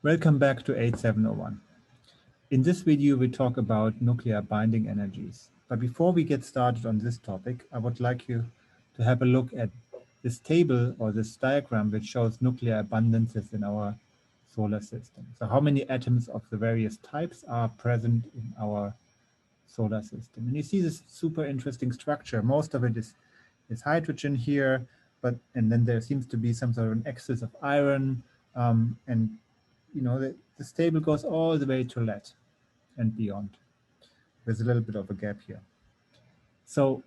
Welcome back to 8701. In this video, we talk about nuclear binding energies. But before we get started on this topic, I would like you to have a look at this table or this diagram which shows nuclear abundances in our solar system. So how many atoms of the various types are present in our solar system? And you see this super interesting structure. Most of it is hydrogen here, and then there seems to be some sort of an excess of iron, and this table goes all the way to lead and beyond. There's a little bit of a gap here. So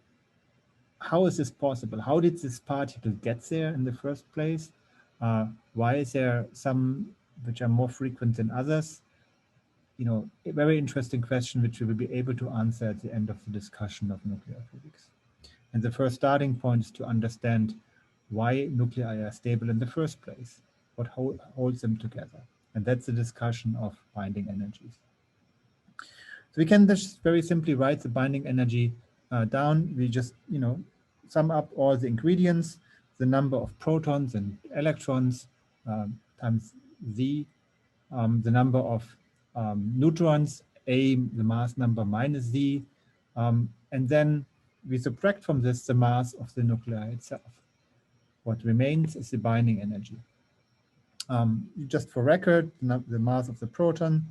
how is this possible? How did this particle get there in the first place? Why is there some which are more frequent than others? A very interesting question which we will be able to answer at the end of the discussion of nuclear physics. And the first starting point is to understand why nuclei are stable in the first place, what holds them together. And that's the discussion of binding energies. So we can just very simply write the binding energy down. We just, sum up all the ingredients, the number of protons and electrons times Z, the number of neutrons, A, the mass number minus Z, and then we subtract from this the mass of the nuclei itself. What remains is the binding energy. Just for record, the mass of the proton,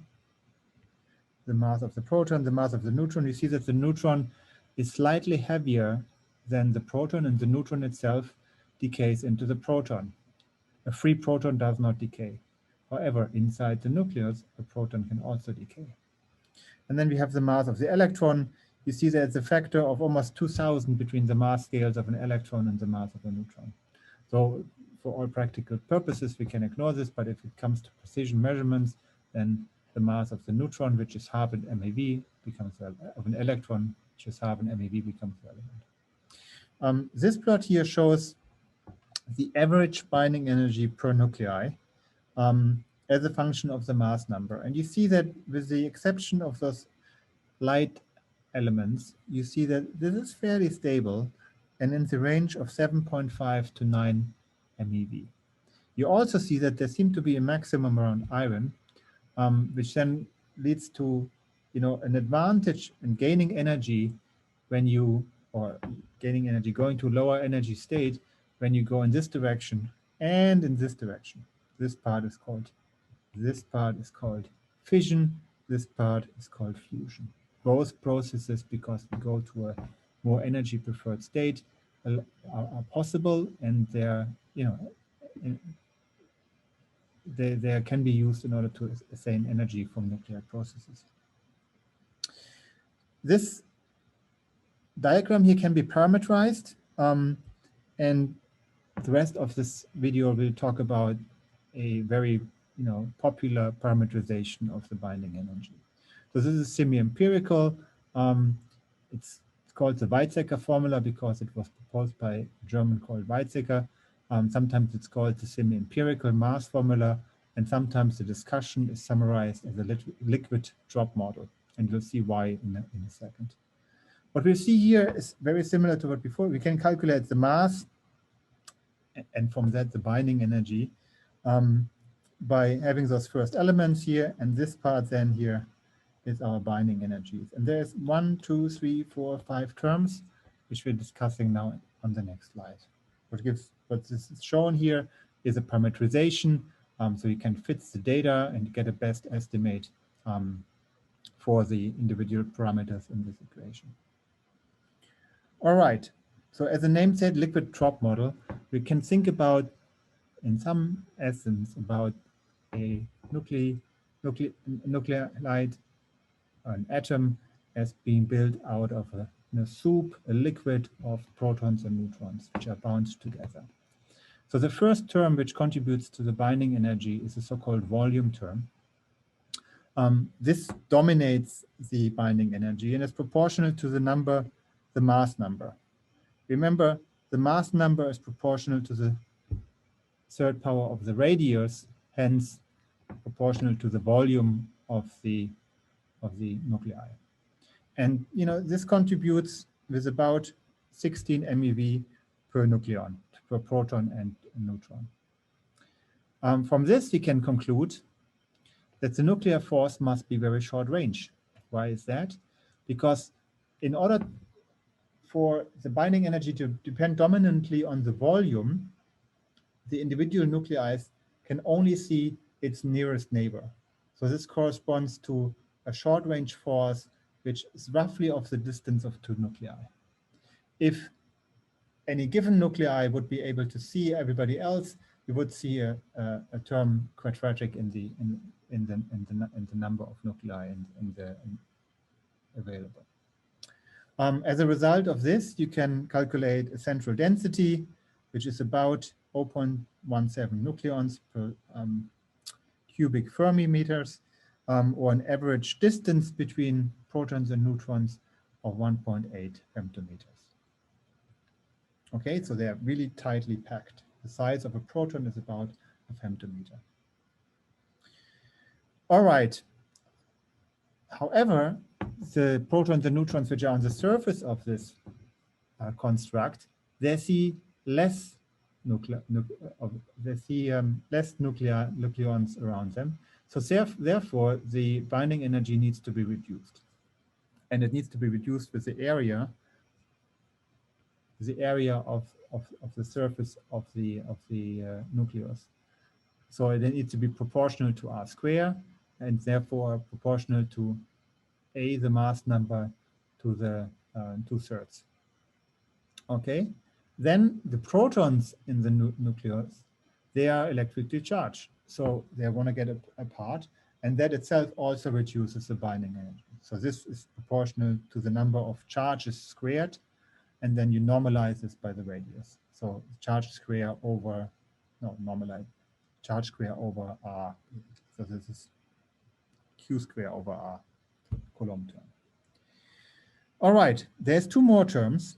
the mass of the neutron. You see that the neutron is slightly heavier than the proton, and the neutron itself decays into the proton. A free proton does not decay. However, inside the nucleus, a proton can also decay. And then we have the mass of the electron. You see that it's a factor of almost 2,000 between the mass scales of an electron and the mass of a neutron. So for all practical purposes, we can ignore this, but if it comes to precision measurements, then the mass of the neutron, which is half an MeV, becomes of an electron, which is half an MeV, becomes relevant. This plot here shows the average binding energy per nuclei as a function of the mass number. And you see that with the exception of those light elements, you see that this is fairly stable and in the range of 7.5 to 9 MeV. You also see that there seemed to be a maximum around iron, which then leads to, an advantage in gaining energy going to lower energy state when you go in this direction and in this direction. This part is called fission. This part is called fusion. Both processes, because we go to a more energy preferred state, are possible, and they can be used in order to attain energy from nuclear processes. This diagram here can be parameterized, and the rest of this video will talk about a very popular parameterization of the binding energy. So this is semi-empirical. It's called the Weizsäcker formula because it was proposed by a German called Weizsäcker. Sometimes it's called the semi-empirical mass formula, and sometimes the discussion is summarized as a liquid drop model, and we'll see why in a second. What we see here is very similar to what before. We can calculate the mass, and from that the binding energy, by having those first elements here, and this part then here is our binding energies. And there's 1, 2, 3, 4, 5 terms, which we're discussing now on the next slide. What this is shown here is a parameterization, so you can fit the data and get a best estimate for the individual parameters in this equation. All right, so as the name said, liquid drop model, we can think about, in some essence, about a nuclide, an atom, as being built out of a soup, a liquid of protons and neutrons, which are bound together. So the first term which contributes to the binding energy is the so-called volume term. This dominates the binding energy and is proportional to the mass number. Remember, the mass number is proportional to the third power of the radius, hence proportional to the volume of the nuclei. And this contributes with about 16 MeV per nucleon, per proton and neutron. From this, we can conclude that the nuclear force must be very short range. Why is that? Because in order for the binding energy to depend dominantly on the volume, the individual nuclei can only see its nearest neighbor. So this corresponds to a short range force, which is roughly of the distance of two nuclei. If any given nuclei would be able to see everybody else, you would see a term quadratic in the number of nuclei available. As a result of this, you can calculate a central density, which is about 0.17 nucleons per cubic Fermi meters, or an average distance between protons and neutrons of 1.8 femtometers. Okay, so they're really tightly packed. The size of a proton is about a femtometer. All right. However, the protons and neutrons which are on the surface of this construct, they see less nucleons around them. So therefore, the binding energy needs to be reduced, and it needs to be reduced with the area of the surface of the nucleus. So it needs to be proportional to r square, and therefore proportional to a, the mass number, to the 2/3. Okay, then the protons in the nucleus, they are electrically charged, so they want to get apart, and that itself also reduces the binding energy. So this is proportional to the number of charges squared, and then you normalize this by the radius. So charge square over, no, normalize, charge square over r. So this is q square over r, Coulomb term. All right, there's two more terms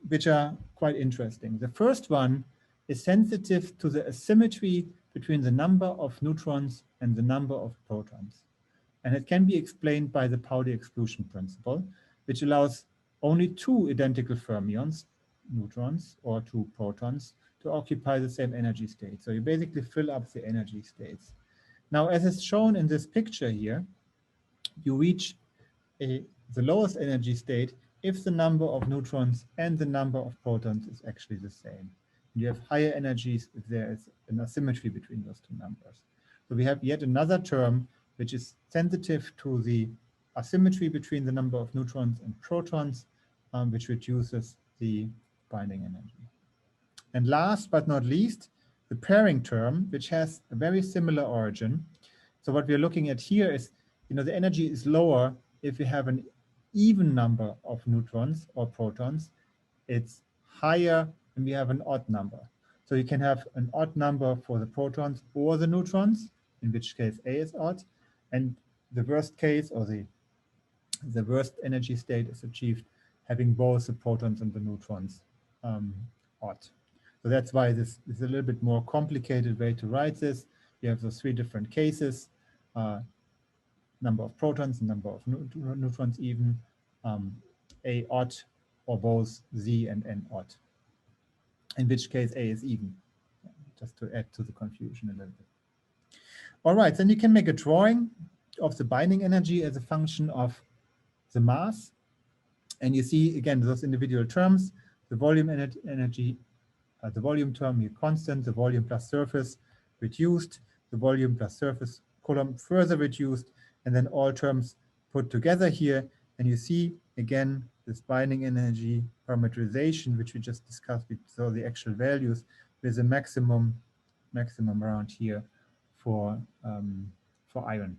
which are quite interesting. The first one is sensitive to the asymmetry between the number of neutrons and the number of protons. And it can be explained by the Pauli exclusion principle, which allows only two identical fermions, neutrons or two protons, to occupy the same energy state. So you basically fill up the energy states. Now, as is shown in this picture here, you reach the lowest energy state if the number of neutrons and the number of protons is actually the same. You have higher energies if there is an asymmetry between those two numbers. So we have yet another term which is sensitive to the asymmetry between the number of neutrons and protons, which reduces the binding energy. And last but not least, the pairing term, which has a very similar origin. So what we're looking at here is, the energy is lower if you have an even number of neutrons or protons. It's higher when we have an odd number. So you can have an odd number for the protons or the neutrons, in which case A is odd, and the worst case, or the worst energy state, is achieved having both the protons and the neutrons odd. So that's why this is a little bit more complicated way to write this. You have those three different cases, number of protons, number of neutrons even, A odd, or both Z and N odd, in which case A is even, just to add to the confusion a little bit. All right, then you can make a drawing of the binding energy as a function of the mass. And you see, again, those individual terms, the volume energy, the volume term here constant, the volume plus surface reduced, the volume plus surface Coulomb further reduced, and then all terms put together here. And you see, again, this binding energy parameterization, which we just discussed, so the actual values, with a maximum around here for iron.